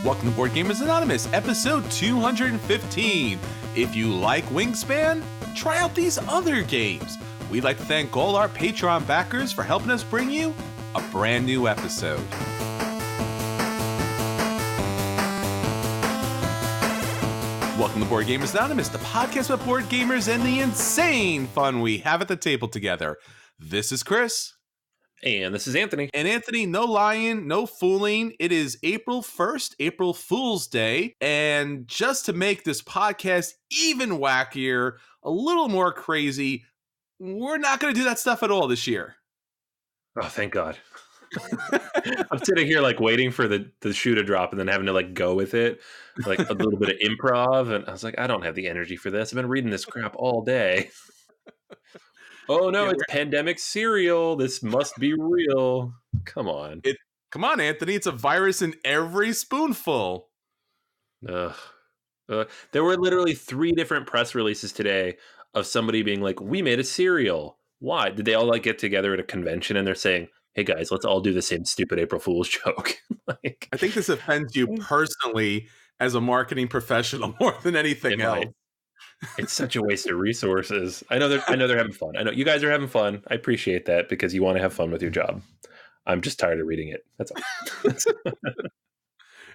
Welcome to Board Gamers Anonymous, episode 215. If you like Wingspan, try out these other games. We'd like to thank all our Patreon backers for helping us bring you a brand new episode. Welcome to Board Gamers Anonymous, the podcast about board gamers and the insane fun we have at the table together. This is Chris. And this is Anthony. And Anthony, no lying, no fooling. It is April 1st, April Fool's Day. And just to make this podcast even wackier, a little more crazy, we're not going to do that stuff at all this year. Oh, thank God. I'm sitting here like waiting for the shoe to drop and then having to like go with it, like a little bit of improv. And I was like, I don't have the energy for this. I've been reading this crap all day. Oh no, it's pandemic cereal. This must be real. Come on. Come on, Anthony. It's a virus in every spoonful. There were literally 3 different press releases today of somebody being like, we made a cereal. Why? Did they all like get together at a convention and they're saying, hey guys, let's all do the same stupid April Fool's joke? Like, I think this offends you personally as a marketing professional more than anything else. It's such a waste of resources. I know they're having fun. I know you guys are having fun. I appreciate that because you want to have fun with your job. I'm just tired of reading it. That's all.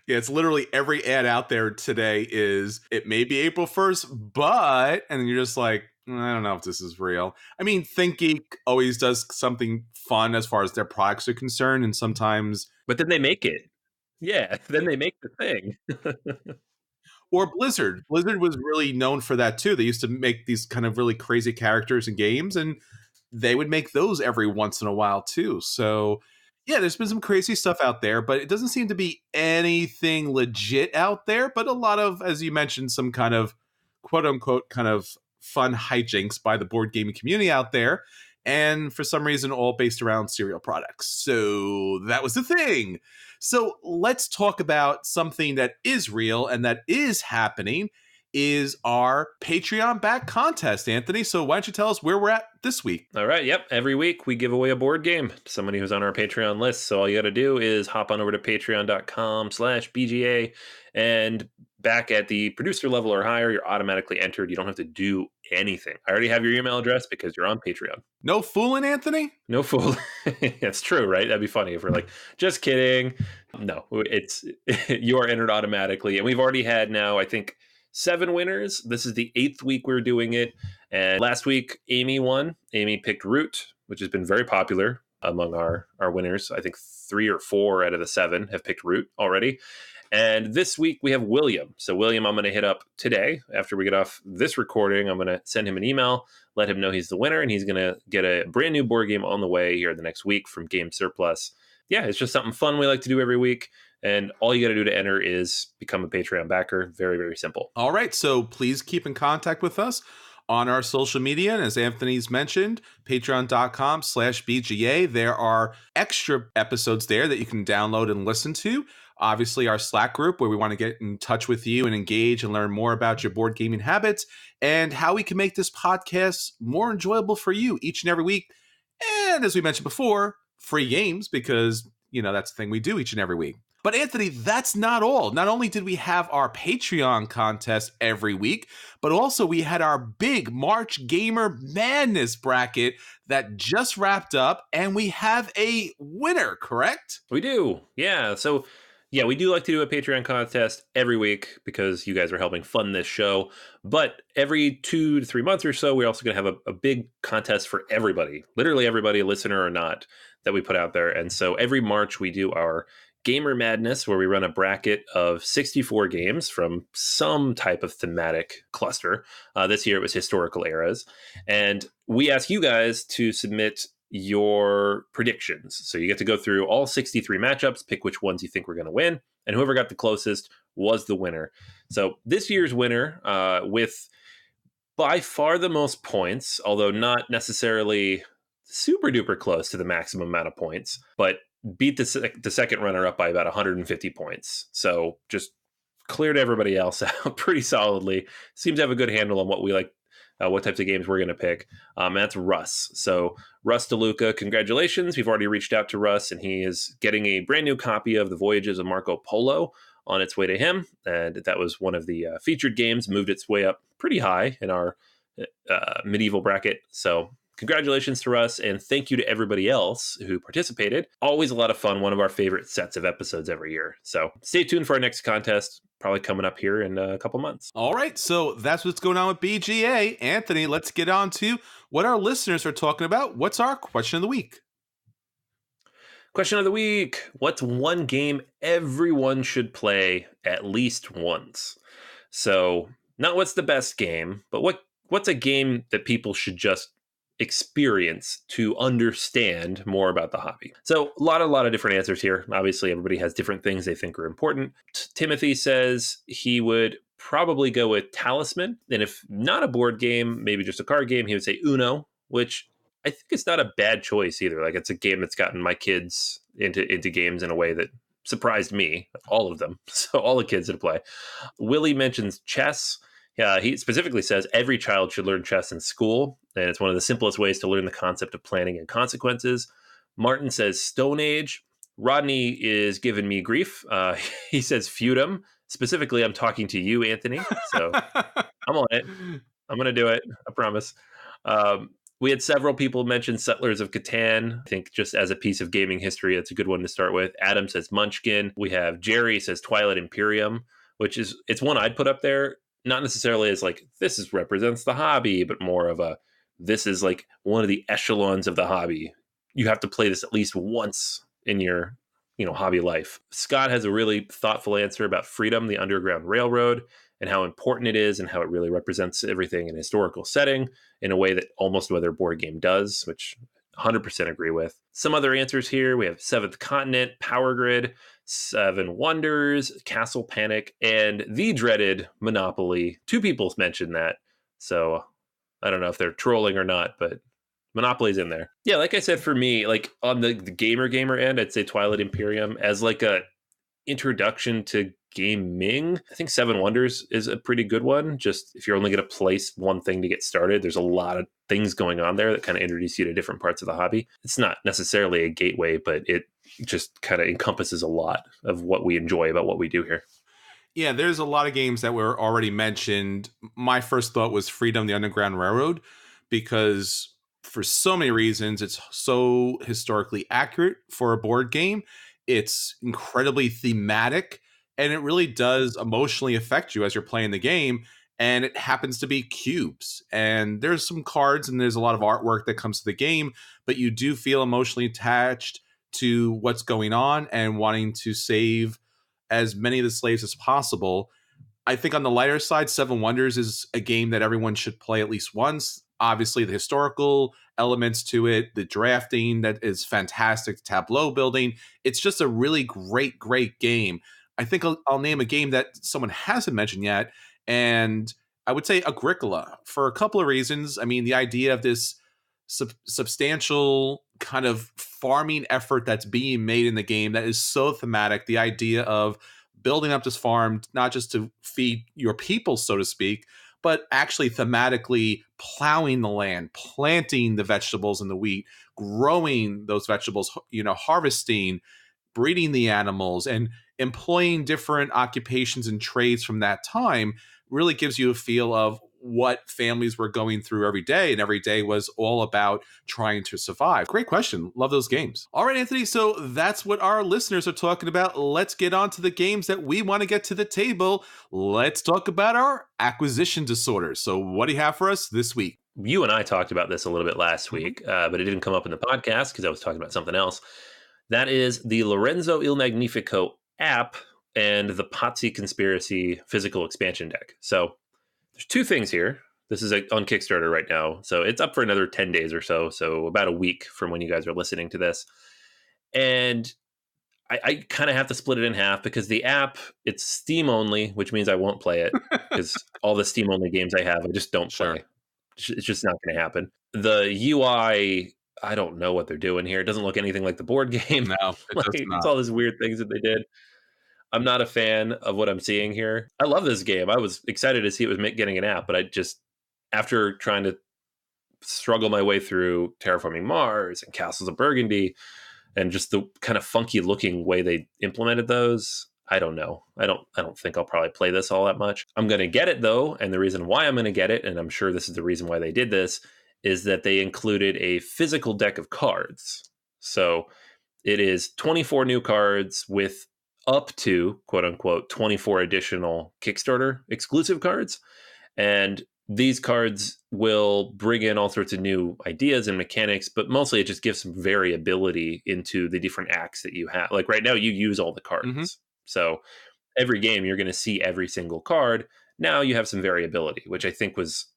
Yeah, it's literally every ad out there today is, it may be April 1st, but, and you're just like, I don't know if this is real. I mean, ThinkGeek always does something fun as far as their products are concerned, and sometimes... But then they make it. Yeah, then they make the thing. Or Blizzard. Blizzard was really known for that too. They used to make these kind of really crazy characters and games, and they would make those every once in a while too. So yeah, there's been some crazy stuff out there, but it doesn't seem to be anything legit out there. But a lot of, as you mentioned, some kind of quote unquote kind of fun hijinks by the board gaming community out there. And for some reason, all based around cereal products. So that was the thing. So let's talk about something that is real and that is happening, is our Patreon back contest, Anthony. So why don't you tell us where we're at this week? All right. Yep. Every week we give away a board game to somebody who's on our Patreon list. So all you got to do is hop on over to patreon.com/BGA, and back at the producer level or higher, you're automatically entered. You don't have to do anything. I already have your email address because you're on Patreon. No fooling, Anthony? No fooling. It's true, right? That'd be funny if we're like, just kidding. No, it's you are entered automatically. And we've already had now, I think, 7 winners. This is the 8th week we're doing it. And last week, Amy won. Amy picked Root, which has been very popular among our winners. I think 3 or 4 out of the 7 have picked Root already. And this week we have William. So William, I'm going to hit up today after we get off this recording. I'm going to send him an email, let him know he's the winner, and he's going to get a brand new board game on the way here the next week from Game Surplus. Yeah, it's just something fun we like to do every week. And all you got to do to enter is become a Patreon backer. Very, very simple. All right. So please keep in contact with us on our social media. And as Anthony's mentioned, patreon.com/BGA. There are extra episodes there that you can download and listen to. Obviously, our Slack group where we want to get in touch with you and engage and learn more about your board gaming habits and how we can make this podcast more enjoyable for you each and every week. And as we mentioned before, free games because, you know, that's the thing we do each and every week. But Anthony, that's not all. Not only did we have our Patreon contest every week, but also we had our big March Gamer Madness bracket that just wrapped up, and we have a winner, correct? We do. Yeah. So yeah, we do like to do a Patreon contest every week because you guys are helping fund this show. But every 2 to 3 months or so, we're also going to have a big contest for everybody, literally everybody, listener or not, that we put out there. And so every March, we do our Gamer Madness, where we run a bracket of 64 games from some type of thematic cluster. This year, it was historical eras. And we ask you guys to submit your predictions. So you get to go through all 63 matchups, pick which ones you think we're going to win, and whoever got the closest was the winner. So this year's winner, with by far the most points, although not necessarily super duper close to the maximum amount of points, but beat the second runner up by about 150 points. So just cleared everybody else out pretty solidly. Seems to have a good handle on what we like, what types of games we're going to pick. That's Russ. So Russ DeLuca, congratulations. We've already reached out to Russ, and he is getting a brand new copy of the Voyages of Marco Polo on its way to him. And that was one of the featured games, moved its way up pretty high in our medieval bracket. So congratulations to Russ, and thank you to everybody else who participated. Always a lot of fun. One of our favorite sets of episodes every year. So stay tuned for our next contest, probably coming up here in a couple months. All right, so that's what's going on with BGA. Anthony, let's get on to what our listeners are talking about. What's our question of the week? Question of the week. What's one game everyone should play at least once? So, not what's the best game, but what's a game that people should just experience to understand more about the hobby? So, a lot of different answers here. Obviously, everybody has different things they think are important. Timothy says he would probably go with Talisman, and if not a board game, maybe just a card game, he would say Uno, which I think it's not a bad choice either. Like, it's a game that's gotten my kids into games in a way that surprised me, all of them. So all the kids that play. Willie mentions chess. He specifically says every child should learn chess in school, and it's one of the simplest ways to learn the concept of planning and consequences. Martin says Stone Age. Rodney is giving me grief. He says Feudum. Specifically, I'm talking to you, Anthony. So I'm on it. I'm going to do it. I promise. We had several people mention Settlers of Catan. I think just as a piece of gaming history, it's a good one to start with. Adam says Munchkin. We have Jerry says Twilight Imperium, which is, it's one I'd put up there, not necessarily as like, this is represents the hobby, but more of a, this is like one of the echelons of the hobby. You have to play this at least once in your, hobby life. Scott has a really thoughtful answer about Freedom, the Underground Railroad, and how important it is and how it really represents everything in a historical setting in a way that almost no other board game does, which 100% agree with. Some other answers here. We have Seventh Continent, Power Grid, Seven Wonders, Castle Panic, and the dreaded Monopoly. Two people mentioned that. So I don't know if they're trolling or not, but Monopoly's in there. Yeah, like I said, for me, like on the gamer end, I'd say Twilight Imperium as like a introduction to gaming. I think Seven Wonders is a pretty good one. Just if you're only going to place one thing to get started, there's a lot of things going on there that kind of introduce you to different parts of the hobby. It's not necessarily a gateway, but it just kind of encompasses a lot of what we enjoy about what we do here. Yeah, there's a lot of games that were already mentioned. My first thought was Freedom, the Underground Railroad, because for so many reasons, it's so historically accurate for a board game. It's incredibly thematic, and it really does emotionally affect you as you're playing the game. And it happens to be cubes. And there's some cards and there's a lot of artwork that comes to the game, but you do feel emotionally attached to what's going on and wanting to save as many of the slaves as possible. I think on the lighter side, Seven Wonders is a game that everyone should play at least once. Obviously, the historical elements to it, the drafting that is fantastic, tableau building. It's just a really great game. I think I'll name a game that someone hasn't mentioned yet, and I would say Agricola for a couple of reasons. I mean, the idea of this substantial kind of farming effort that's being made in the game that is so thematic. The idea of building up this farm, not just to feed your people, so to speak, but actually thematically plowing the land, planting the vegetables and the wheat, growing those vegetables, harvesting, breeding the animals, and employing different occupations and trades from that time really gives you a feel of what families were going through every day, and every day was all about trying to survive. Great question. Love those games. All right, Anthony, so that's what our listeners are talking about. Let's get on to the games that we want to get to the table. Let's talk about our acquisition disorders. So what do you have for us this week? You and I talked about this a little bit last week, but it didn't come up in the podcast because I was talking about something else. That is the Lorenzo Il Magnifico app and the Pazzi Conspiracy physical expansion deck. So there's two things here. This is on Kickstarter right now. So it's up for another 10 days or so. So about a week from when you guys are listening to this. And I kind of have to split it in half because the app, it's Steam only, which means I won't play it because all the Steam only games I have, I just don't play. It's just not going to happen. The UI, I don't know what they're doing here. It doesn't look anything like the board game. No, it does It's not. all these weird things that they did. I'm not a fan of what I'm seeing here. I love this game. I was excited to see it was getting an app, but I just, after trying to struggle my way through Terraforming Mars and Castles of Burgundy and just the kind of funky looking way they implemented those, I don't know. I don't think I'll probably play this all that much. I'm going to get it though, and the reason why I'm going to get it, and I'm sure this is the reason why they did this, is that they included a physical deck of cards. So it is 24 new cards with up to quote unquote 24 additional Kickstarter exclusive cards. And these cards will bring in all sorts of new ideas and mechanics, but mostly it just gives some variability into the different acts that you have. Like right now, you use all the Hmm. cards. So every game, you're going to see every single card. Now you have some variability, which I think was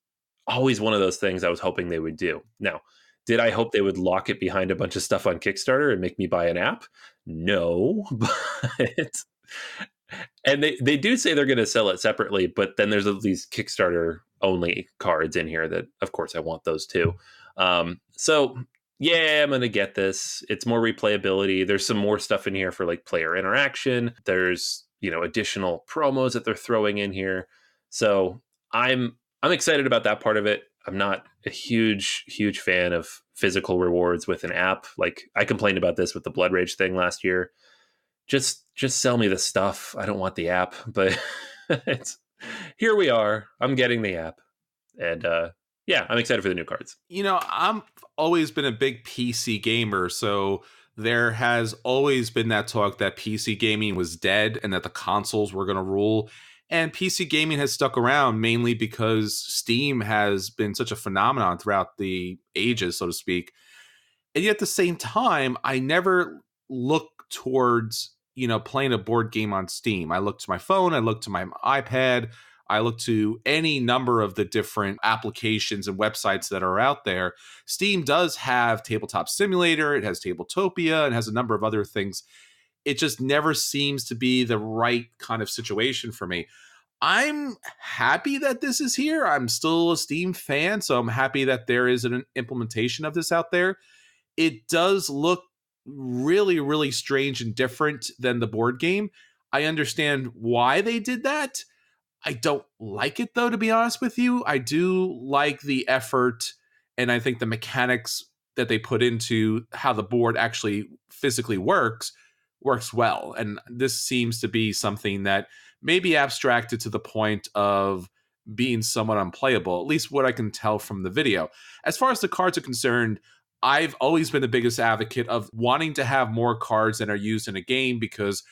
always one of those things I was hoping they would do. Now, did I hope they would lock it behind a bunch of stuff on Kickstarter and make me buy an app? No, but and they do say they're going to sell it separately, but then there's these Kickstarter only cards in here that, of course, I want those too. So yeah, I'm going to get this. It's more replayability. There's some more stuff in here for like player interaction. There's additional promos that they're throwing in here. So I'm excited about that part of it. I'm not a huge fan of physical rewards with an app. Like I complained about this with the Blood Rage thing last year. Just sell me the stuff. I don't want the app, but it's here we are. I'm getting the app, and yeah, I'm excited for the new cards. I'm always been a big PC gamer, so there has always been that talk that PC gaming was dead and that the consoles were going to rule. And PC gaming has stuck around mainly because Steam has been such a phenomenon throughout the ages, so to speak. And yet at the same time, I never look towards, playing a board game on Steam. I look to my phone, I look to my iPad, I look to any number of the different applications and websites that are out there. Steam does have Tabletop Simulator, it has Tabletopia, and has a number of other things. It just never seems to be the right kind of situation for me. I'm happy that this is here. I'm still a Steam fan, so I'm happy that there is an implementation of this out there. It does look really, really strange and different than the board game. I understand why they did that. I don't like it though, to be honest with you. I do like the effort and I think the mechanics that they put into how the board actually physically works well. And this seems to be something that may be abstracted to the point of being somewhat unplayable, at least what I can tell from the video. As far as the cards are concerned, I've always been the biggest advocate of wanting to have more cards that are used in a game because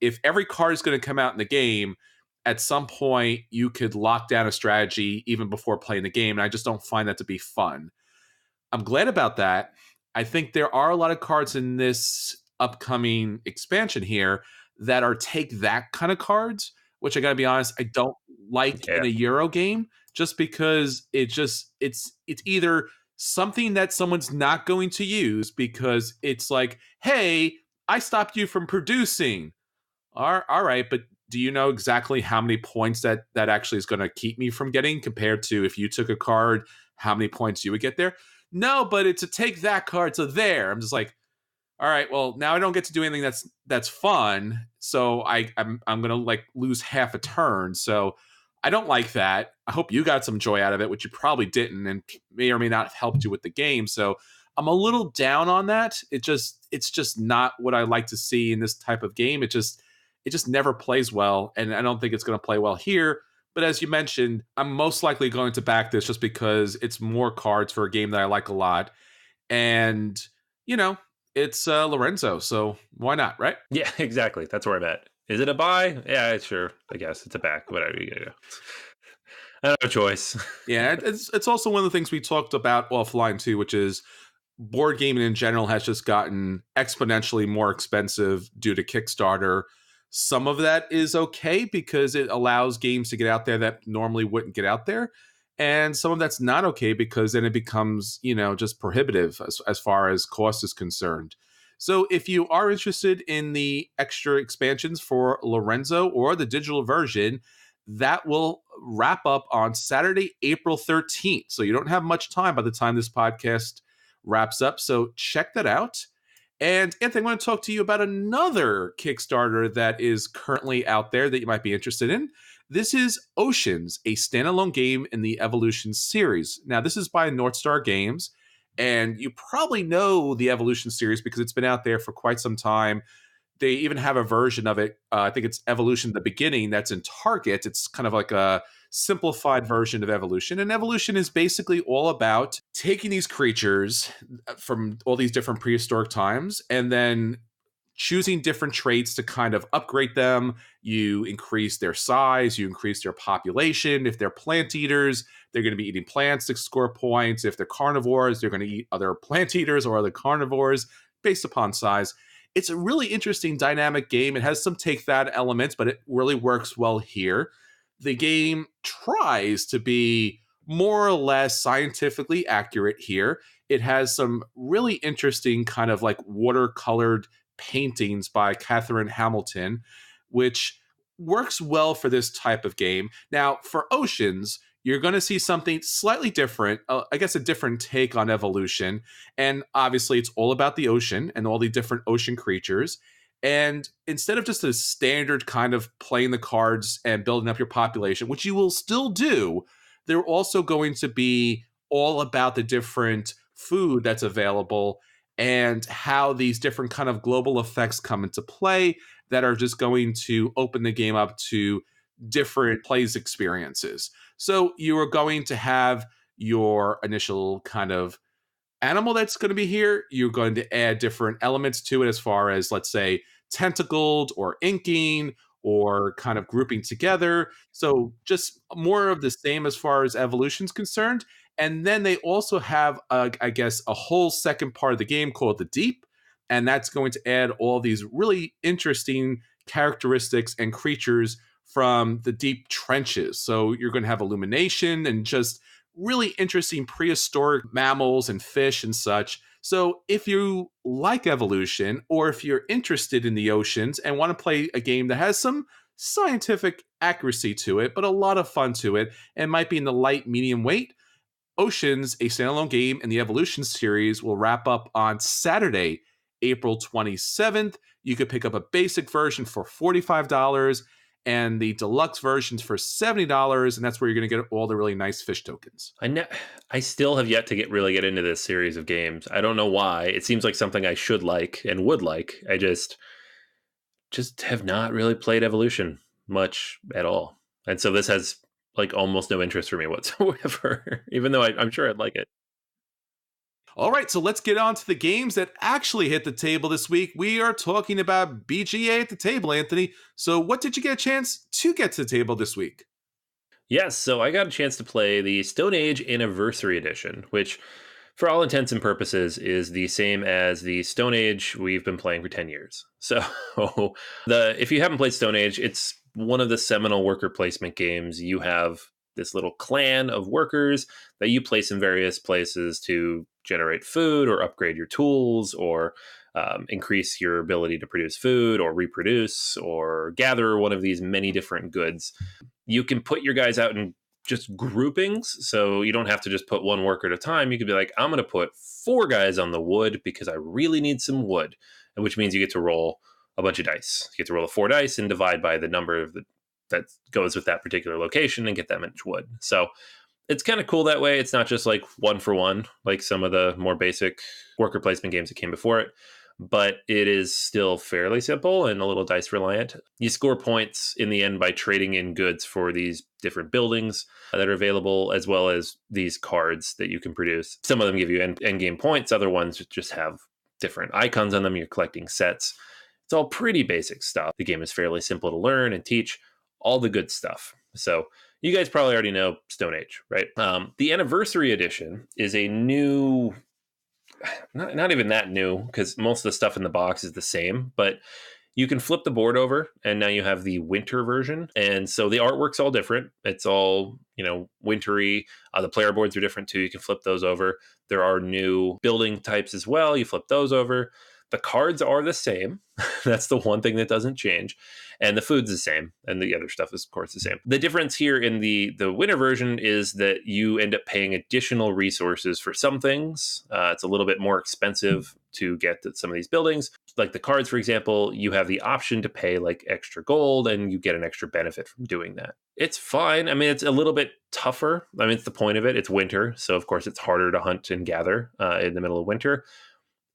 if every card is going to come out in the game, at some point you could lock down a strategy even before playing the game. And I just don't find that to be fun. I'm glad about that. I think there are a lot of cards in this upcoming expansion here that are take that kind of cards, which I got to be honest, I don't like in Yeah, a Euro game just because it's either something that someone's not going to use because it's like, "Hey, I stopped you from producing." All right, but do you know exactly how many points that actually is going to keep me from getting compared to if you took a card, how many points you would get there? No, but it's a take that card, so there. I'm just like, all right, well, now I don't get to do anything that's fun, so I'm gonna like lose half a turn. So I don't like that. I hope you got some joy out of it, which you probably didn't, and may or may not have helped you with the game. So I'm a little down on that. It's just not what I like to see in this type of game. It just never plays well, and I don't think it's going to play well here. But as you mentioned, I'm most likely going to back this just because it's more cards for a game that I like a lot, and you know, it's Lorenzo, so why not, right? yeah, exactly. That's where I'm at. Is it a buy? Yeah, sure. I guess it's a back. Whatever you gotta do. I don't have a choice. Yeah, it's also one of the things we talked about offline too, which is board gaming in general has just gotten exponentially more expensive due to Kickstarter. Some of that is okay because it allows games to get out there that normally wouldn't get out there. And some of that's not okay because then it becomes, just prohibitive as far as cost is concerned. So if you are interested in the extra expansions for Lorenzo or the digital version, that will wrap up on Saturday, April 13th. So you don't have much time by the time this podcast wraps up. So check that out. And Anthony, I want to talk to you about another Kickstarter that is currently out there that you might be interested in. This is Oceans, a standalone game in the Evolution series. Now, this is by North Star Games, and you probably know the Evolution series because it's been out there for quite some time. They even have a version of it. I think it's Evolution: The Beginning that's in Target. It's kind of like a simplified version of Evolution. And Evolution is basically all about taking these creatures from all these different prehistoric times and then choosing different traits to kind of upgrade them. You increase their size, you increase their population. If they're plant eaters, they're going to be eating plants to score points. If they're carnivores, they're going to eat other plant eaters or other carnivores based upon size. It's a really interesting dynamic game. It has some take that elements, but it really works well here. The game tries to be more or less scientifically accurate here. It has some really interesting kind of like watercolored paintings by Catherine Hamilton, which works well for this type of game. Now, for Oceans, you're going to see something slightly different, I guess a different take on evolution. And obviously, it's all about the ocean and all the different ocean creatures. And instead of just a standard kind of playing the cards and building up your population, which you will still do, they're also going to be all about the different food that's available and how these different kind of global effects come into play that are just going to open the game up to different plays experiences. So you are going to have your initial kind of animal that's going to be here. You're going to add different elements to it as far as, let's say, tentacled or inking or kind of grouping together. So just more of the same as far as evolution's concerned. And then they also have, I guess, a whole second part of the game called the Deep. And that's going to add all these really interesting characteristics and creatures from the deep trenches. So you're going to have illumination and just really interesting prehistoric mammals and fish and such. So if you like evolution or if you're interested in the oceans and want to play a game that has some scientific accuracy to it, but a lot of fun to it, and might be in the light medium weight, Oceans, a standalone game in the Evolution series, will wrap up on Saturday, April 27th. You could pick up a basic version for $45 and the deluxe versions for $70, and that's where you're going to get all the really nice fish tokens. I still have yet to get into this series of games. I don't know why. It seems like something I should like and would like. I just have not really played Evolution much at all. And so this has like almost no interest for me whatsoever, even though I'm sure I'd like it. All right, so let's get on to the games that actually hit the table this week. We are talking about BGA at the table, Anthony. So, what did you get a chance to get to the table this week? Yes, so I got a chance to play the Stone Age Anniversary Edition, which, for all intents and purposes, is the same as the Stone Age we've been playing for 10 years. So, if you haven't played Stone Age, it's one of the seminal worker placement games. You have this little clan of workers that you place in various places to generate food or upgrade your tools or increase your ability to produce food or reproduce or gather one of these many different goods. You can put your guys out in just groupings, so you don't have to just put one worker at a time. You could be like, I'm going to put 4 guys on the wood because I really need some wood, which means you get to roll a bunch of dice. You get to roll 4 dice and divide by the number of that goes with that particular location and get that much wood. So it's kind of cool that way. It's not just like one for one, like some of the more basic worker placement games that came before it, but it is still fairly simple and a little dice reliant. You score points in the end by trading in goods for these different buildings that are available, as well as these cards that you can produce. Some of them give you end game points, other ones just have different icons on them. You're collecting sets. It's all pretty basic stuff. The game is fairly simple to learn and teach, all the good stuff. So you guys probably already know Stone Age, right? The Anniversary Edition is a new, not even that new, because most of the stuff in the box is the same, but you can flip the board over and now you have the winter version. And so the artwork's all different. It's all, wintry. The player boards are different too. You can flip those over. There are new building types as well. You flip those over. The cards are the same. That's the one thing that doesn't change. And the food's the same. And the other stuff is, of course, the same. The difference here in the winter version is that you end up paying additional resources for some things. It's a little bit more expensive to get to some of these buildings. Like the cards, for example, you have the option to pay like extra gold and you get an extra benefit from doing that. It's fine. I mean, it's a little bit tougher. I mean, it's the point of it. It's winter. So, of course, it's harder to hunt and gather in the middle of winter.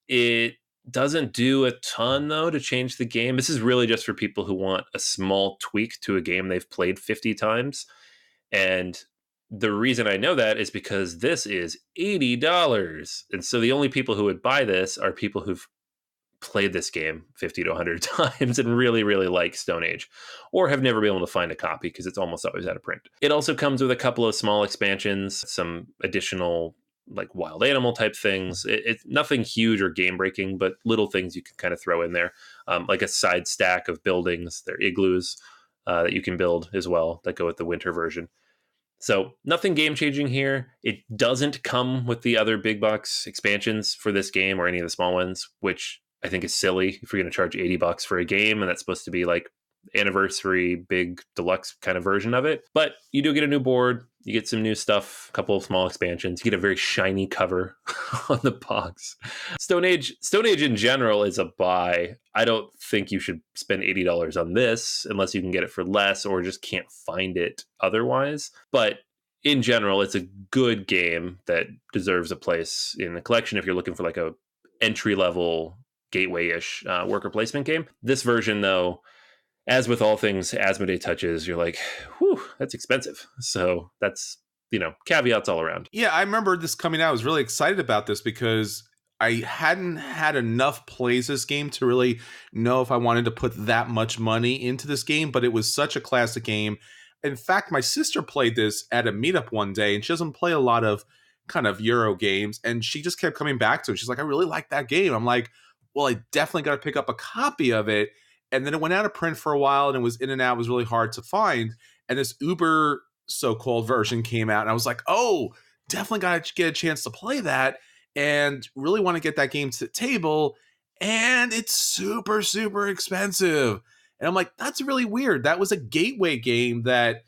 It Doesn't do a ton though to change the game. This is really just for people who want a small tweak to a game they've played 50 times. And the reason I know that is because this is $80. And so the only people who would buy this are people who've played this game 50 to 100 times and really, really like Stone Age, or have never been able to find a copy because it's almost always out of print. It also comes with a couple of small expansions, some additional like wild animal type things. It's nothing huge or game breaking, but little things you can kind of throw in there, like a side stack of buildings. They're igloos that you can build as well that go with the winter version. So nothing game changing here. It doesn't come with the other big box expansions for this game or any of the small ones, which I think is silly if you're going to charge $80 for a game and that's supposed to be like anniversary big deluxe kind of version of it. But you do get a new board, you get some new stuff, a couple of small expansions, you get a very shiny cover on the box. Stone Age in general is a buy. I don't think you should spend $80 on this unless you can get it for less or just can't find it otherwise. But in general, it's a good game that deserves a place in the collection if you're looking for like a entry level gateway-ish worker placement game. This version though, as with all things Asmodee touches, you're like, whew, that's expensive. So that's, caveats all around. Yeah, I remember this coming out. I was really excited about this because I hadn't had enough plays this game to really know if I wanted to put that much money into this game, but it was such a classic game. In fact, my sister played this at a meetup one day, and she doesn't play a lot of kind of Euro games, and she just kept coming back to it. She's like, I really like that game. I'm like, well, I definitely got to pick up a copy of it. And then it went out of print for a while, and it was in and out. It was really hard to find. And this Uber so-called version came out, and I was like, oh, definitely got to get a chance to play that and really want to get that game to the table. And it's super, super expensive. And I'm like, that's really weird. That was a gateway game that,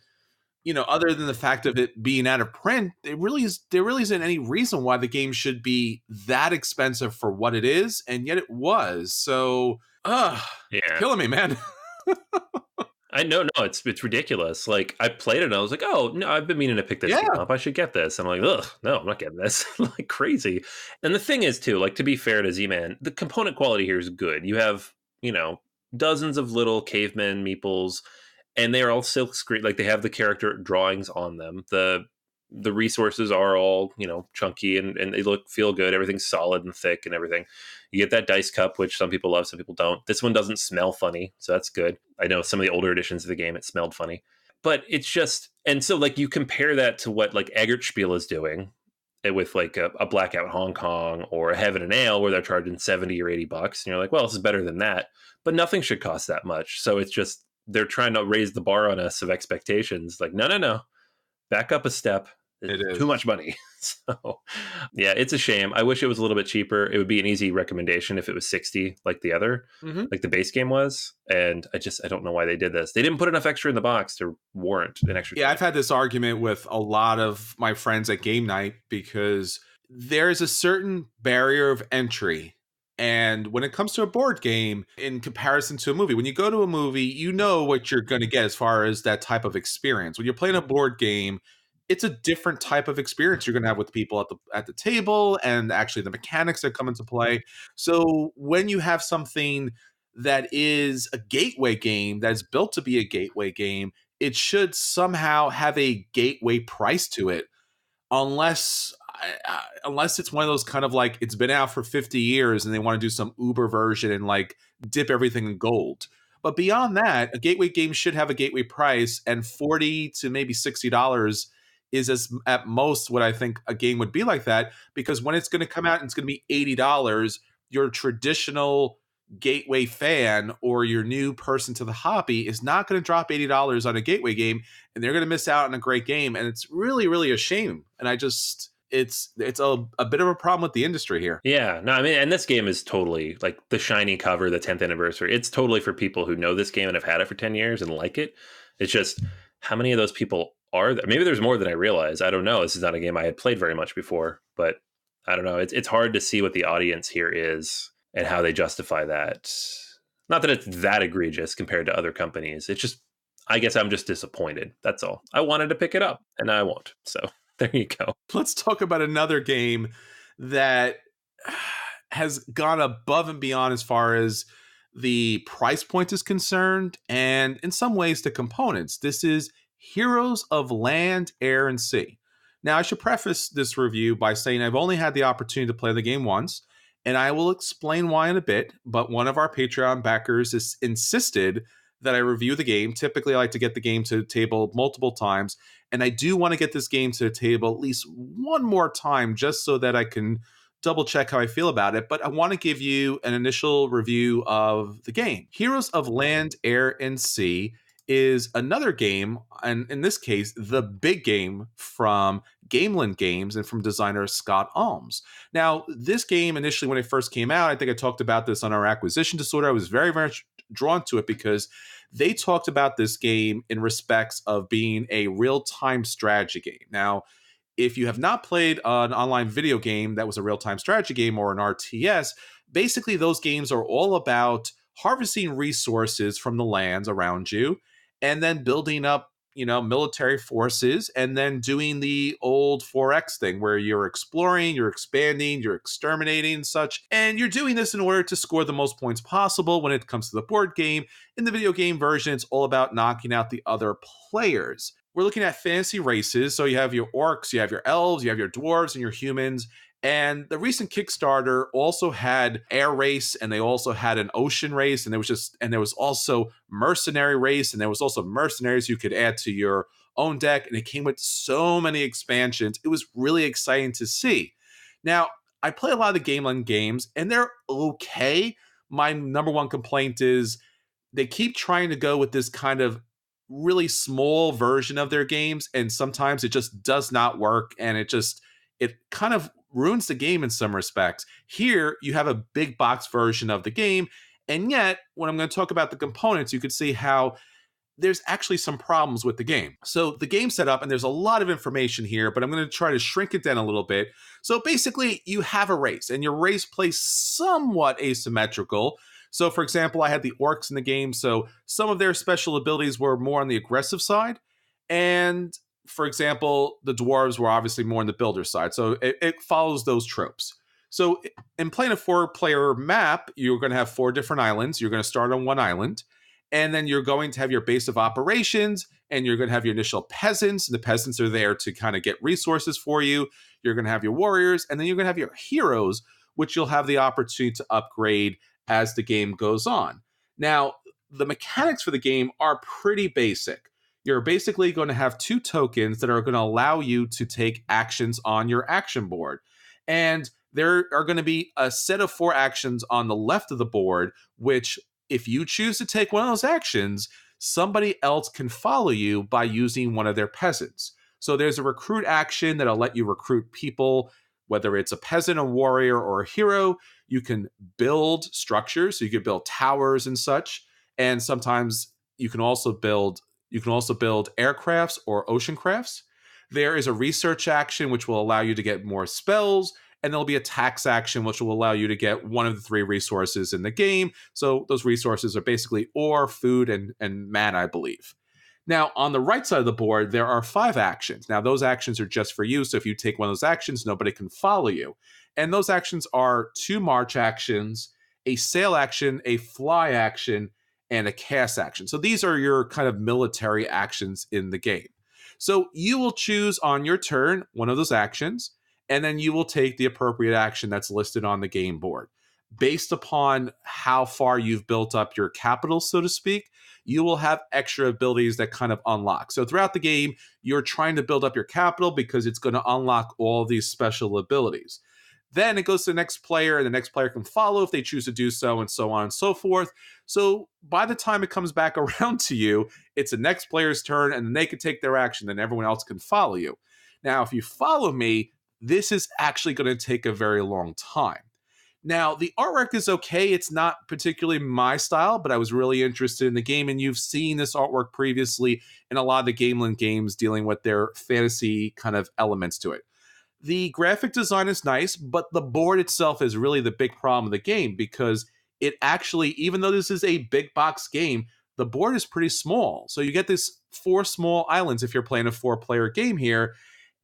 other than the fact of it being out of print, there really isn't any reason why the game should be that expensive for what it is, and yet it was. So, it's Yeah. killing me, man. I know, no, it's ridiculous. Like I played it and I was like, oh no, I've been meaning to pick this game Yeah. up. I should get this. And I'm like, ugh, no, I'm not getting this. Like crazy. And the thing is too, like to be fair to Z-Man, the component quality here is good. You have, dozens of little cavemen meeples, and they are all silk screen, like they have the character drawings on them. The resources are all, chunky and they feel good. Everything's solid and thick and everything. You get that dice cup, which some people love, some people don't. This one doesn't smell funny, so that's good. I know some of the older editions of the game, it smelled funny. But it's just, and so like you compare that to what like Spiel is doing with like a Blackout Hong Kong or a Heaven and Ale where they're charging 70 or $80. And you're like, well, this is better than that. But nothing should cost that much. So it's just, they're trying to raise the bar on us of expectations. Like, no, no, no. Back up a step. It It's too is. much money. So, yeah, it's a shame. I wish it was a little bit cheaper. It would be an easy recommendation if it was 60 like the other, Mhm. like the base game was. And I don't know why they did this. They didn't put enough extra in the box to warrant an extra Yeah, 20. I've had this argument with a lot of my friends at game night because there's a certain barrier of entry. And when it comes to a board game, in comparison to a movie, when you go to a movie, you know what you're going to get as far as that type of experience. When you're playing a board game, it's a different type of experience you're going to have with people at the table, and actually the mechanics that come into play. So when you have something that is a gateway game that's built to be a gateway game, it should somehow have a gateway price to it, unless it's one of those kind of like it's been out for 50 years and they want to do some Uber version and like dip everything in gold. But beyond that, a gateway game should have a gateway price, and 40 to maybe $60 is as at most what I think a game would be like that, because when it's going to come out and it's going to be $80, your traditional gateway fan or your new person to the hobby is not going to drop $80 on a gateway game, and they're going to miss out on a great game, and it's really, really a shame. And I just it's a bit of a problem with the industry here. Yeah, no, I mean, and this game is totally like the shiny cover, the 10th anniversary. It's totally for people who know this game and have had it for 10 years and like it. It's just how many of those people are there? Maybe there's more than I realize. I don't know. This is not a game I had played very much before, but I don't know. It's hard to see what the audience here is and how they justify that. Not that it's that egregious compared to other companies. It's just, I guess I'm just disappointed. That's all. I wanted to pick it up and I won't. So there you go. Let's talk about another game that has gone above and beyond as far as the price point is concerned, and in some ways the components. This is Heroes of Land, Air, and Sea. Now, I should preface this review by saying I've only had the opportunity to play the game once, and I will explain why in a bit. But one of our Patreon backers has insisted that I review the game. Typically, I like to get the game to the table multiple times, and I do want to get this game to the table at least one more time just so that I can double check how I feel about it. But I want to give you an initial review of the game. Heroes of Land, Air, and Sea is another game, and in this case, the big game from Gameland Games and from designer Scott Alms. Now, this game initially, when it first came out, I think I talked about this on our acquisition disorder. I was very, very drawn to it because they talked about this game in respects of being a real-time strategy game. Now, if you have not played an online video game that was a real-time strategy game or an RTS, basically those games are all about harvesting resources from the lands around you and then building up, military forces and then doing the old 4X thing where you're exploring, you're expanding, you're exterminating and such. And you're doing this in order to score the most points possible when it comes to the board game. In the video game version, it's all about knocking out the other players. We're looking at fantasy races. So you have your orcs, you have your elves, you have your dwarves, and your humans. And the recent Kickstarter also had air race, and they also had an ocean race, and there was also mercenary race, and there was also mercenaries you could add to your own deck, and it came with so many expansions. It was really exciting to see. Now, I play a lot of the Gameland games, and they're okay. My number one complaint is they keep trying to go with this kind of really small version of their games, and sometimes it just does not work, and it kind of ruins the game in some respects. Here you have a big box version of the game, and yet when I'm going to talk about the components, you could see how there's actually some problems with the game. So the game setup, and there's a lot of information here, but I'm going to try to shrink it down a little bit. So basically, you have a race, and your race plays somewhat asymmetrical. So, for example, I had the orcs in the game, so some of their special abilities were more on the aggressive side. And, for example, the dwarves were obviously more on the builder side. So it follows those tropes. So, in playing a 4-player map, you're going to have 4 different islands. You're going to start on one island, and then you're going to have your base of operations, and you're going to have your initial peasants. The peasants are there to kind of get resources for you. You're going to have your warriors, and then you're going to have your heroes, which you'll have the opportunity to upgrade as the game goes on. Now, the mechanics for the game are pretty basic. You're basically going to have 2 tokens that are going to allow you to take actions on your action board. And there are going to be a set of 4 actions on the left of the board, which if you choose to take one of those actions, somebody else can follow you by using one of their peasants. So there's a recruit action that'll let you recruit people, whether it's a peasant, a warrior, or a hero. You can build structures, so you can build towers and such. And sometimes you can also build aircrafts or ocean crafts. There is a research action which will allow you to get more spells, and there'll be a tax action which will allow you to get one of the 3 resources in the game. So those resources are basically ore, food, and mana, I believe. Now, on the right side of the board, there are 5 actions. Now, those actions are just for you, so if you take one of those actions, nobody can follow you. And those actions are 2 march actions, a sail action, a fly action, and a cast action. So these are your kind of military actions in the game. So you will choose on your turn one of those actions, and then you will take the appropriate action that's listed on the game board. Based upon how far you've built up your capital, so to speak, you will have extra abilities that kind of unlock. So throughout the game, you're trying to build up your capital because it's going to unlock all these special abilities. Then it goes to the next player, and the next player can follow if they choose to do so, and so on and so forth. So by the time it comes back around to you, it's the next player's turn, and then they can take their action, then everyone else can follow you. Now, if you follow me, this is actually going to take a very long time. Now, the artwork is okay. It's not particularly my style, but I was really interested in the game, and you've seen this artwork previously in a lot of the Gameland games dealing with their fantasy kind of elements to it. The graphic design is nice, but the board itself is really the big problem of the game because it actually, even though this is a big box game, the board is pretty small. So you get this 4 small islands if you're playing a 4-player game here,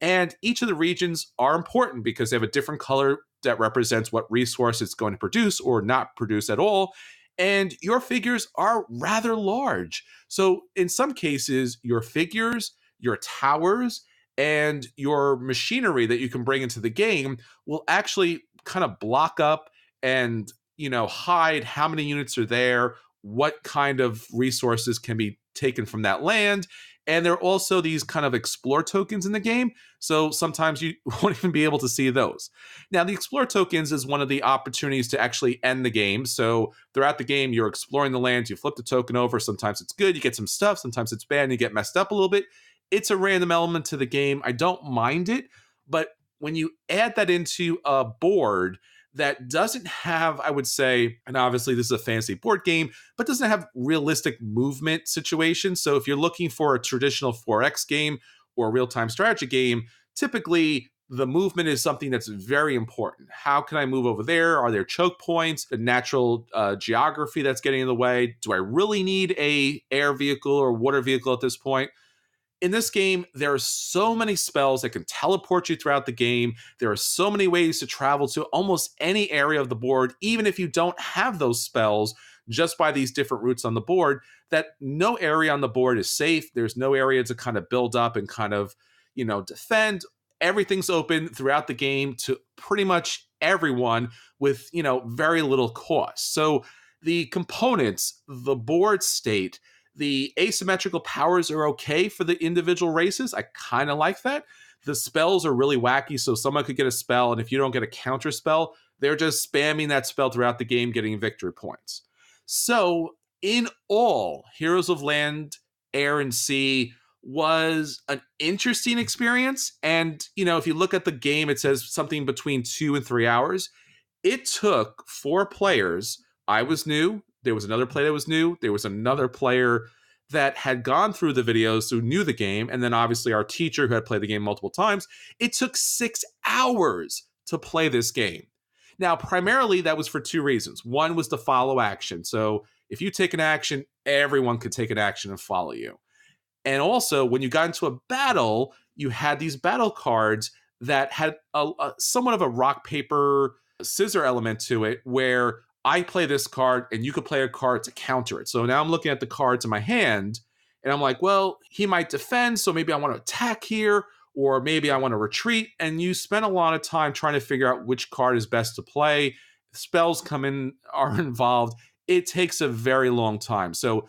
and each of the regions are important because they have a different color that represents what resource it's going to produce or not produce at all. And your figures are rather large. So, in some cases, your figures, your towers, and your machinery that you can bring into the game will actually kind of block up and hide how many units are there, what kind of resources can be taken from that land. And there are also these kind of explore tokens in the game. So sometimes you won't even be able to see those. Now, the explore tokens is one of the opportunities to actually end the game. So throughout the game, you're exploring the land, you flip the token over. Sometimes it's good, you get some stuff. Sometimes it's bad, and you get messed up a little bit. It's a random element to the game. I don't mind it. But when you add that into a board that doesn't have, I would say, and obviously this is a fantasy board game, but doesn't have realistic movement situations. So if you're looking for a traditional 4X game or a real-time strategy game, typically the movement is something that's very important. How can I move over there? Are there choke points? The natural geography that's getting in the way? Do I really need a air vehicle or water vehicle at this point? In this game, there are so many spells that can teleport you throughout the game. There are so many ways to travel to almost any area of the board, even if you don't have those spells, just by these different routes on the board, that no area on the board is safe. There's no area to kind of build up and kind of, defend. Everything's open throughout the game to pretty much everyone with, very little cost. So the components, the board state, the asymmetrical powers are okay for the individual races. I kind of like that. The spells are really wacky, so someone could get a spell, and if you don't get a counter spell, they're just spamming that spell throughout the game, getting victory points. So, in all, Heroes of Land, Air, and Sea was an interesting experience. And, if you look at the game, it says something between 2 and 3 hours. It took 4 players. I was new. There was another player that was new. There was another player that had gone through the videos who knew the game. And then obviously our teacher who had played the game multiple times. It took 6 hours to play this game. Now, primarily that was for 2 reasons. One was to follow action. So if you take an action, everyone could take an action and follow you. And also, when you got into a battle, you had these battle cards that had a somewhat of a rock, paper, scissor element to it, where I play this card and you could play a card to counter it. So now I'm looking at the cards in my hand and I'm like, well, he might defend, so maybe I want to attack here, or maybe I want to retreat. And you spend a lot of time trying to figure out which card is best to play. Spells are involved. It takes a very long time. So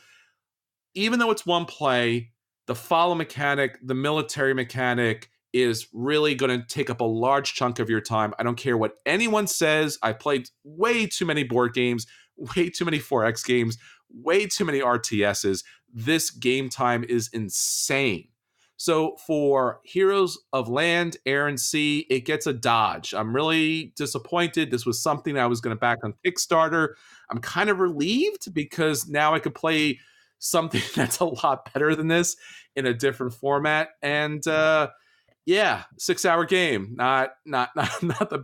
even though it's one play, the follow mechanic, the military mechanic is really going to take up a large chunk of your time. I don't care what anyone says. I played way too many board games, way too many 4X games, way too many RTSs. This game time is insane. So for Heroes of Land, Air, and Sea, it gets a dodge. I'm really disappointed. This was something I was going to back on Kickstarter. I'm kind of relieved because now I could play something that's a lot better than this in a different format. And yeah, 6 hour game. Not the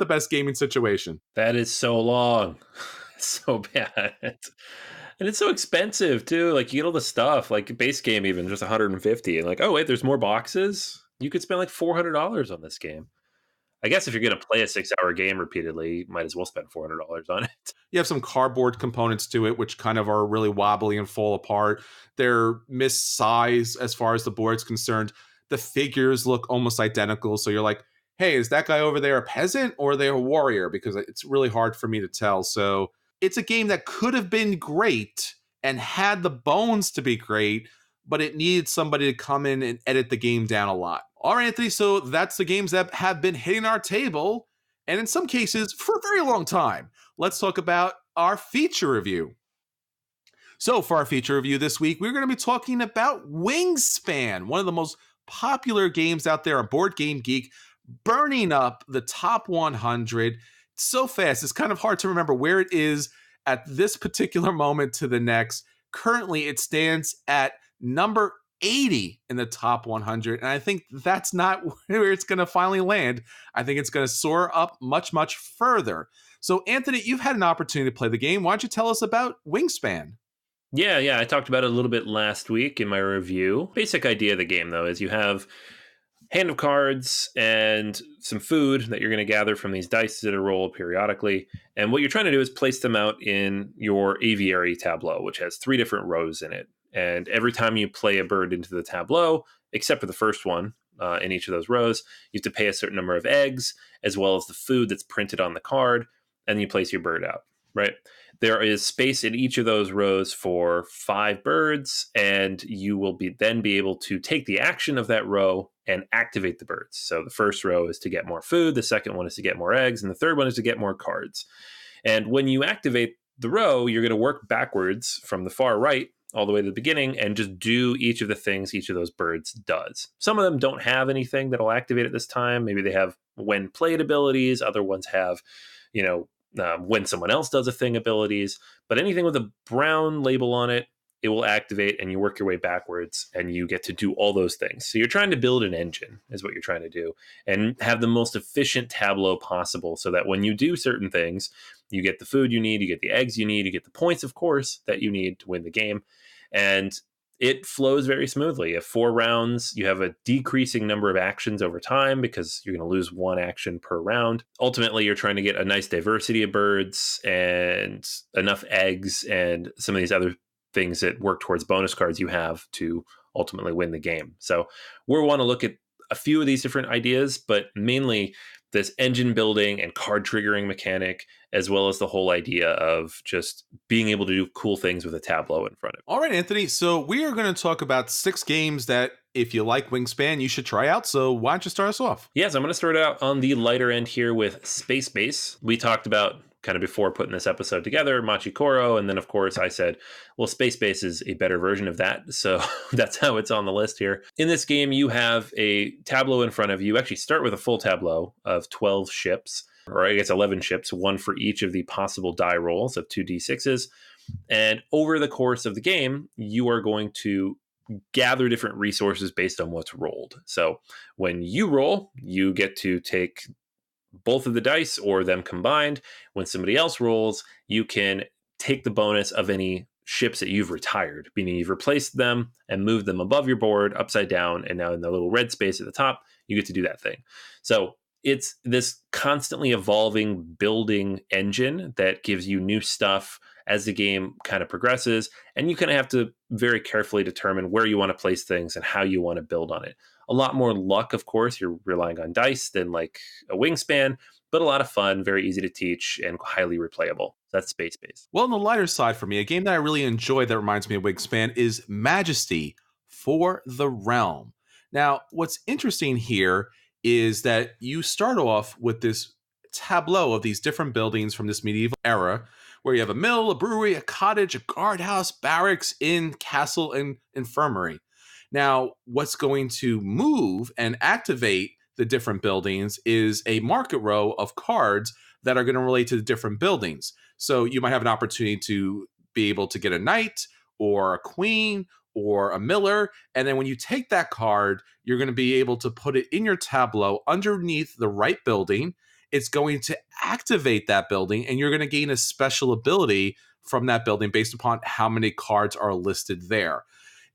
best gaming situation. That is so long. It's so bad. And it's so expensive too. Like you get all the stuff, like base game even just 150 and like, oh wait, there's more boxes. You could spend like $400 on this game. I guess if you're going to play a 6 hour game repeatedly, you might as well spend $400 on it. You have some cardboard components to it, which kind of are really wobbly and fall apart. They're missize as far as the board's concerned. The figures look almost identical. So you're like, hey, is that guy over there a peasant or are they a warrior? Because it's really hard for me to tell. So it's a game that could have been great and had the bones to be great, but it needed somebody to come in and edit the game down a lot. All right, Anthony, so that's the games that have been hitting our table, and in some cases, for a very long time. Let's talk about our feature review. So for our feature review this week, we're going to be talking about Wingspan, one of the most popular games out there on Board Game Geek, burning up the top 100 so fast. It's kind of hard to remember where it is at this particular moment to the next. Currently, it stands at number 80 in the top 100, and I think that's not where it's going to finally land. I think it's going to soar up much, much further. So, Anthony, you've had an opportunity to play the game. Why don't you tell us about Wingspan? Yeah. I talked about it a little bit last week in my review. Basic idea of the game, though, is you have hand of cards and some food that you're going to gather from these dice that are rolled periodically. And what you're trying to do is place them out in your aviary tableau, which has 3 different rows in it. And every time you play a bird into the tableau, except for the first one in each of those rows, you have to pay a certain number of eggs, as well as the food that's printed on the card, and you place your bird out, right? There is space in each of those rows for 5 birds, and you will be able to take the action of that row and activate the birds. So the first row is to get more food, the second one is to get more eggs, and the third one is to get more cards. And when you activate the row, you're going to work backwards from the far right all the way to the beginning and just do each of the things each of those birds does. Some of them don't have anything that'll activate at this time. Maybe they have when played abilities, other ones have, you know, when someone else does a thing abilities, but anything with a brown label on it, it will activate, and you work your way backwards and you get to do all those things. So you're trying to build an engine is what you're trying to do, and have the most efficient tableau possible so that when you do certain things, you get the food you need, you get the eggs you need, you get the points, of course, that you need to win the game. And it flows very smoothly. If 4 rounds, you have a decreasing number of actions over time because you're going to lose 1 action per round. Ultimately, you're trying to get a nice diversity of birds and enough eggs and some of these other things that work towards bonus cards you have to ultimately win the game. So we want to look at a few of these different ideas, but mainly this engine building and card triggering mechanic, as well as the whole idea of just being able to do cool things with a tableau in front of All right, Anthony. So we are going to talk about 6 games that, if you like Wingspan, you should try out. So why don't you start us off? you. Yeah, so I'm going to start out on the lighter end here with Space Base. We talked about kind of before putting this episode together, Machikoro, and then of course I said, well, Space Base is a better version of that, so that's how it's on the list here. In this game, you have a tableau in front of you. You actually start with a full tableau of 12 ships, or I guess 11 ships, one for each of the possible die rolls of 2d6s. And over the course of the game, you are going to gather different resources based on what's rolled. So when you roll, you get to take both of the dice or them combined. When somebody else rolls, you can take the bonus of any ships that you've retired, meaning you've replaced them and moved them above your board upside down. And now in the little red space at the top, you get to do that thing. So it's this constantly evolving building engine that gives you new stuff as the game kind of progresses. And you kind of have to very carefully determine where you want to place things and how you want to build on it. A lot more luck, of course. You're relying on dice than like a Wingspan, but a lot of fun, very easy to teach, and highly replayable. That's Space Base. Well, on the lighter side for me, a game that I really enjoy that reminds me of Wingspan is Majesty for the Realm. Now, what's interesting here is that you start off with this tableau of these different buildings from this medieval era, where you have a mill, a brewery, a cottage, a guardhouse, barracks, inn, castle, and infirmary. Now, what's going to move and activate the different buildings is a market row of cards that are going to relate to the different buildings. So you might have an opportunity to be able to get a knight or a queen or a miller. And then when you take that card, you're going to be able to put it in your tableau underneath the right building. It's going to activate that building, and you're going to gain a special ability from that building based upon how many cards are listed there.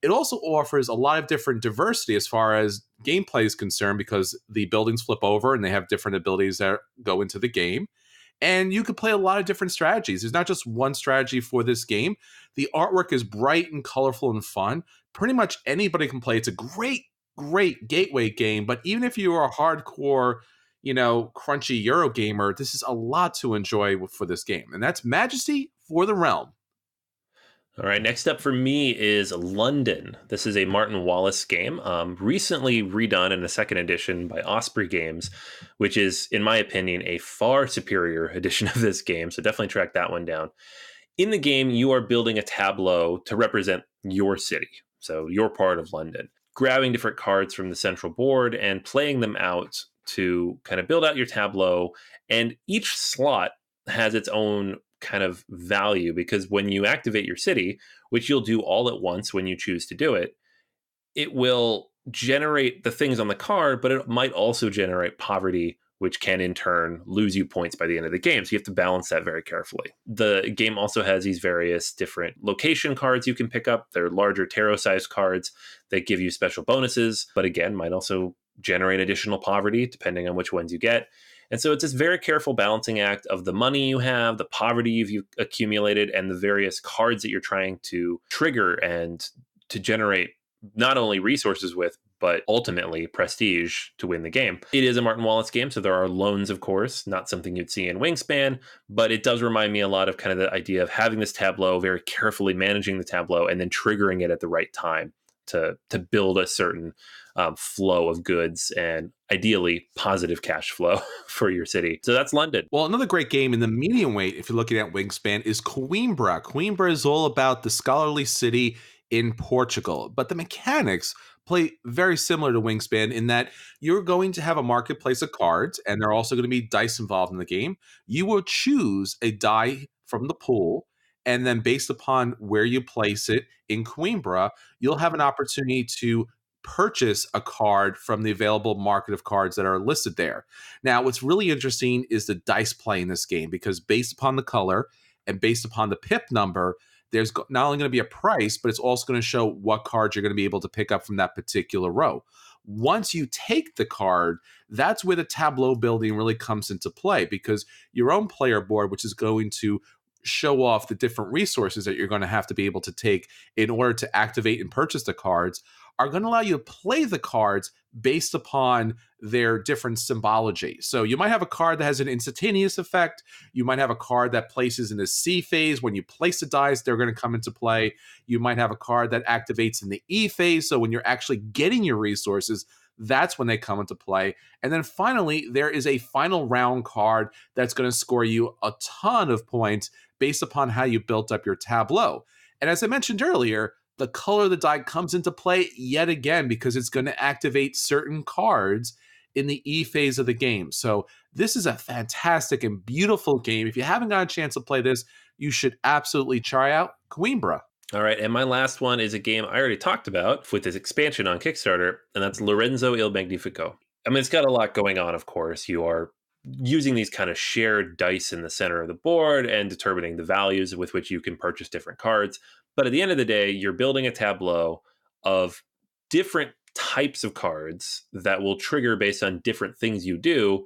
It also offers a lot of different diversity as far as gameplay is concerned, because the buildings flip over and they have different abilities that go into the game. And you can play a lot of different strategies. There's not just one strategy for this game. The artwork is bright and colorful and fun. Pretty much anybody can play. It's a great, great gateway game. But even if you are a hardcore, crunchy Euro gamer, this is a lot to enjoy for this game. And that's Majesty for the Realm. All right, next up for me is London. This is a Martin Wallace game, recently redone in a second edition by Osprey Games, which is, in my opinion, a far superior edition of this game. So definitely track that one down. In the game, you are building a tableau to represent your city, so your part of London, grabbing different cards from the central board and playing them out to kind of build out your tableau. And each slot has its own kind of value, because when you activate your city, which you'll do all at once when you choose to do it, it will generate the things on the card, but it might also generate poverty, which can in turn lose you points by the end of the game. So you have to balance that very carefully. The game also has these various different location cards you can pick up. They're larger tarot-sized cards that give you special bonuses, but again, might also generate additional poverty depending on which ones you get. And so it's this very careful balancing act of the money you have, the poverty you've accumulated, and the various cards that you're trying to trigger and to generate not only resources with, but ultimately prestige to win the game. It is a Martin Wallace game, so there are loans, of course, not something you'd see in Wingspan, but it does remind me a lot of kind of the idea of having this tableau, very carefully managing the tableau, and then triggering it at the right time to build a certain flow of goods and ideally positive cash flow for your city. So that's London. Well, another great game in the medium weight, if you're looking at Wingspan, is Coimbra. Coimbra is all about the scholarly city in Portugal, but the mechanics play very similar to Wingspan in that you're going to have a marketplace of cards, and there are also going to be dice involved in the game. You will choose a die from the pool, and then based upon where you place it in Coimbra, you'll have an opportunity to purchase a card from the available market of cards that are listed there. Now, what's really interesting is the dice play in this game because based upon the color and based upon the pip number, there's not only going to be a price, but it's also going to show what cards you're going to be able to pick up from that particular row. Once you take the card, that's where the tableau building really comes into play because your own player board, which is going to show off the different resources that you're going to have to be able to take in order to activate and purchase the cards, are going to allow you to play the cards based upon their different symbology. So you might have a card that has an instantaneous effect. You might have a card that places in the C phase. When you place the dice, they're going to come into play. You might have a card that activates in the E phase. So when you're actually getting your resources, that's when they come into play. And then finally, there is a final round card that's going to score you a ton of points based upon how you built up your tableau. And as I mentioned earlier, the color of the die comes into play yet again because it's going to activate certain cards in the E phase of the game. So this is a fantastic and beautiful game. If you haven't got a chance to play this, you should absolutely try out Coimbra. All right, and my last one is a game I already talked about with this expansion on Kickstarter, and that's Lorenzo il Magnifico. I mean, it's got a lot going on, of course. You are using these kind of shared dice in the center of the board and determining the values with which you can purchase different cards. But at the end of the day, you're building a tableau of different types of cards that will trigger based on different things you do,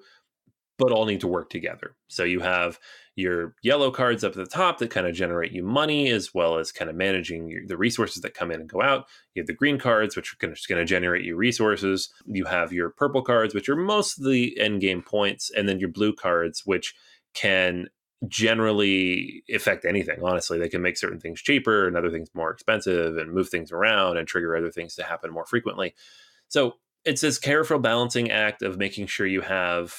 but all need to work together. So you have your yellow cards up at the top that kind of generate you money, as well as kind of managing the resources that come in and go out. You have the green cards, which are just going to generate you resources. You have your purple cards, which are mostly end game points, and then your blue cards, which can generally affect anything. Honestly, they can make certain things cheaper and other things more expensive, and move things around and trigger other things to happen more frequently. So it's this careful balancing act of making sure you have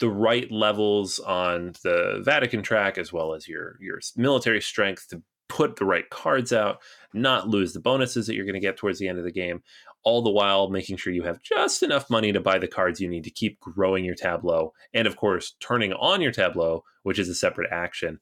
the right levels on the Vatican track, as well as your military strength to put the right cards out, not lose the bonuses that you're going to get towards the end of the game, all the while making sure you have just enough money to buy the cards you need to keep growing your tableau. And of course, turning on your tableau, which is a separate action.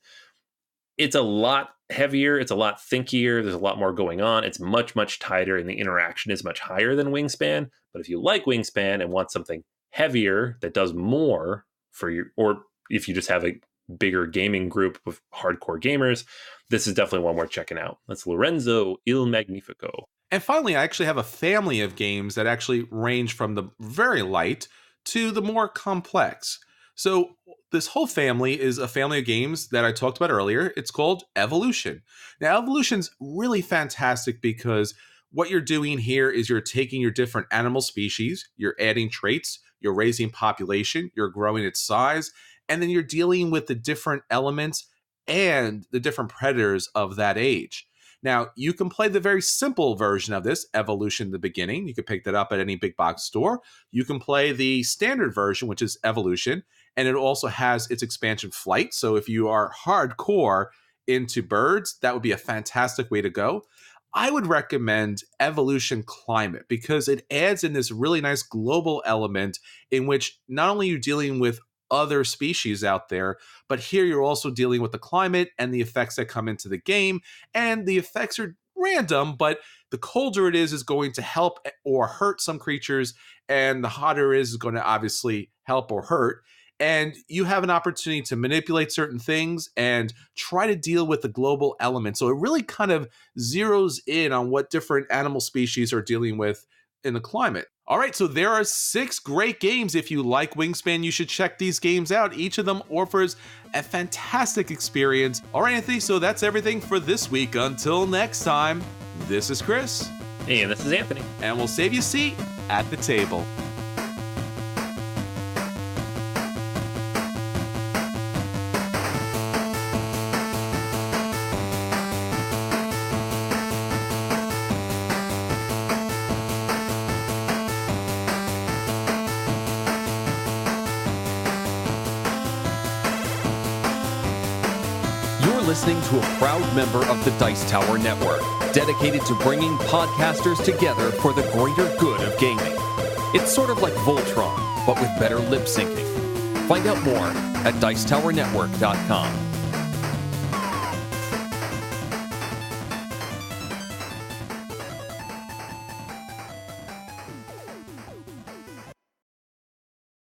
It's a lot heavier. It's a lot thinkier. There's a lot more going on. It's much, much tighter, and the interaction is much higher than Wingspan. But if you like Wingspan and want something heavier that does more for your, or if you just have a bigger gaming group of hardcore gamers, this is definitely one worth checking out. That's Lorenzo il Magnifico. And finally, I actually have a family of games that actually range from the very light to the more complex. So this whole family is a family of games that I talked about earlier. It's called Evolution. Now, Evolution's really fantastic because what you're doing here is you're taking your different animal species, you're adding traits, you're raising population, you're growing its size, and then you're dealing with the different elements and the different predators of that age. Now, you can play the very simple version of this, Evolution in the beginning. You can pick that up at any big box store. You can play the standard version, which is Evolution, and it also has its expansion Flight. So if you are hardcore into birds, that would be a fantastic way to go. I would recommend Evolution Climate because it adds in this really nice global element in which not only you're dealing with other species out there, but here you're also dealing with the climate and the effects that come into the game. And the effects are random, but the colder it is going to help or hurt some creatures, and the hotter it is going to obviously help or hurt. And you have an opportunity to manipulate certain things and try to deal with the global element. So it really kind of zeroes in on what different animal species are dealing with in the climate. All right, so there are 6 great games. If you like Wingspan, you should check these games out. Each of them offers a fantastic experience. All right, Anthony, so that's everything for this week. Until next time, this is Chris. And this is Anthony. And we'll save you a seat at the table. Listening to a proud member of the Dice Tower Network, dedicated to bringing podcasters together for the greater good of gaming. It's sort of like Voltron, but with better lip syncing. Find out more at dicetowernetwork.com.